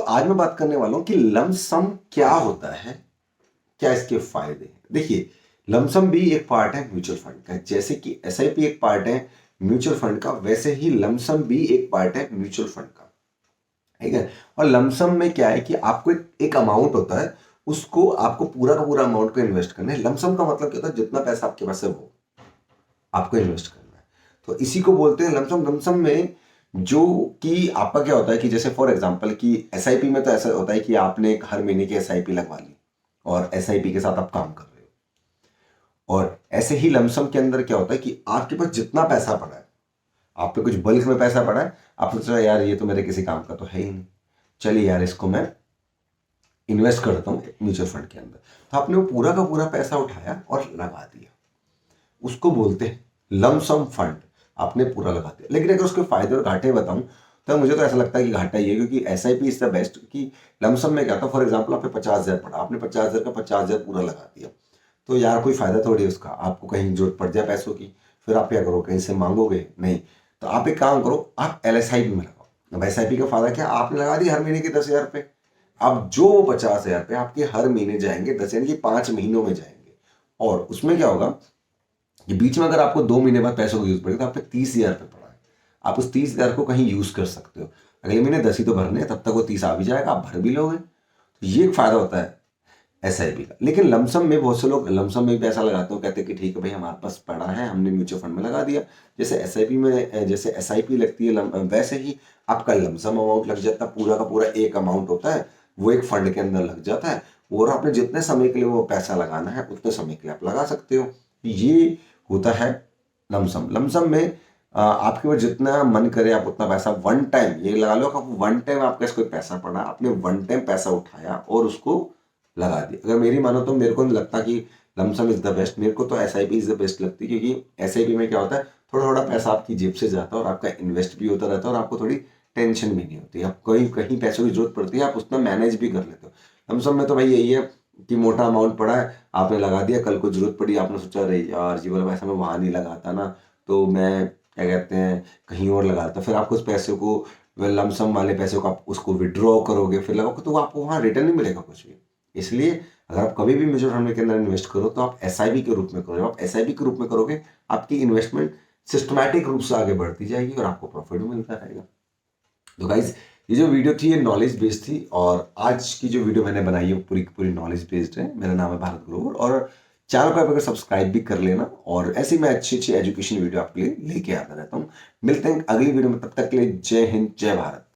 आज मैं बात करने वाला हूं कि लमसम क्या होता है, क्या इसके फायदे हैं। देखिए, लमसम भी एक पार्ट है म्यूचुअल फंड का। जैसे कि एसआईपी एक पार्ट है म्यूचुअल फंड का, वैसे ही लमसम भी एक पार्ट है म्यूचुअल फंड का। ठीक है। और लमसम में क्या है कि आपको एक अमाउंट होता है, उसको आपको पूरा का पूरा अमाउंट को इन्वेस्ट करना है। लमसम का मतलब क्या होता है, जितना पैसा आपके पास है वो आपको इन्वेस्ट करना है। तो इसी को बोलते हैं लमसम। लमसम में जो कि आपका क्या होता है कि जैसे फॉर एग्जांपल कि एसआईपी में तो ऐसा होता है कि आपने एक हर महीने की एसआईपी लगवा ली और एसआईपी के साथ आप काम कर रहे हो। और ऐसे ही लमसम के अंदर क्या होता है कि आपके पास जितना पैसा पड़ा है, आप पे कुछ बल्क में पैसा पड़ा है, आपने सोचा यार ये तो मेरे किसी काम का तो है ही नहीं, चलिए यार इसको मैं इन्वेस्ट करता हूँ म्यूचुअल फंड के अंदर। तो आपने वो पूरा का पूरा पैसा उठाया और लगा दिया, उसको बोलते हैं लमसम फंड। आपने पूरा लगा दिया। लेकिन अगर उसके फायदे और घाटे बताऊं तो मुझे तो ऐसा लगता है कि घाटा ही है, क्योंकि एसआईपी इज द बेस्ट। कि लमसम में क्या था, फॉर एग्जांपल आपने 50,000 पड़ा, आपने 50,000 का 50,000 पूरा लगा दिया, तो यार कोई फायदा थोड़ी है उसका। आपको कहीं जरूरत पड़ जाए पैसों की, फिर आप क्या करो, कहीं से मांगोगे नहीं। तो आप एक काम करो, आप एलएसआईपी में लगाओ। अब एसआईपी का फायदा क्या, आपने लगा दी हर महीने के 10,000 रुपये। अब जो 50,000 रुपये आपके हर महीने जाएंगे, 10 यानी कि 5 महीनों में जाएंगे। और उसमें क्या होगा, ये बीच में अगर आपको 2 महीने बाद पैसों को यूज पड़ेगा तो आप पे 30,000 रुपये पड़ा है, आप उस 30,000 को कहीं यूज कर सकते हो। अगले महीने 10 ही तो भरने हैं, तब तक वो 30 आ भी जाएगा, आप भर भी लोगे। तो ये एक फायदा होता है एसआईपी का। लेकिन लमसम में बहुत से लोग लमसम में पैसा लगाते हो, कहते हैं कि ठीक है भाई हमारे पास पड़ा है, हमने म्यूचुअल फंड में लगा दिया। जैसे एसआईपी में जैसे एसआईपी लगती है वैसे ही आपका लमसम अमाउंट लग जाता है। पूरा का पूरा एक अमाउंट होता है, वो एक फंड के अंदर लग जाता है। और आपने जितने समय के लिए वो पैसा लगाना है उतने समय के लिए आप लगा सकते हो। ये होता है लमसम। लमसम में आपके पास जितना मन करे आप उतना पैसा वन टाइम, ये लगा लो कि वन टाइम आपके पास कोई पैसा पड़ा, आपने वन टाइम पैसा उठाया और उसको लगा दी। अगर मेरी मानो तो मेरे को नहीं लगता कि लमसम इज द बेस्ट, मेरे को तो एसआईपी इज द बेस्ट लगती है। क्योंकि एसआईपी में क्या होता है, थोड़ा थोड़ा पैसा आपकी जेब से जाता है और आपका इन्वेस्ट भी होता रहता है और आपको थोड़ी टेंशन भी नहीं होती। आप कहीं कहीं पैसों की जरूरत पड़ती है आप उतना मैनेज भी कर लेते हो। लमसम में तो भाई यही है कि मोटा अमाउंट पड़ा है, आपने लगा दिया, कल को जरूरत पड़ी, आपने सोचा अरे यार जी वाला पैसा मैं वहां नहीं लगाता ना, तो मैं क्या कहते हैं कहीं और लगाता। फिर आपको उस पैसे को, लमसम वाले पैसे को आप उसको विड्रॉ करोगे, फिर लगाओगे तो आपको वहां रिटर्न नहीं मिलेगा कुछ भी। इसलिए अगर आप कभी भी म्यूचुअल फंड के अंदर इन्वेस्ट करो तो आप एसआईपी के रूप में करो। जब आप एसआईपी के रूप में करोगे, आपकी इन्वेस्टमेंट सिस्टमैटिक रूप से आगे बढ़ती जाएगी और आपको प्रॉफिट भी मिलता रहेगा। तो गाइज, ये जो वीडियो थी ये नॉलेज बेस्ड थी, और आज की जो वीडियो मैंने बनाई है पूरी पूरी नॉलेज बेस्ड है। मेरा नाम है भारत ग्रोवर, और चैनल को आप अगर सब्सक्राइब भी कर लेना, और ऐसी मैं अच्छी अच्छी एजुकेशन वीडियो आपके लिए लेके आता रहता हूँ। मिलते हैं अगली वीडियो में, तब तक के लिए जय हिंद जय भारत।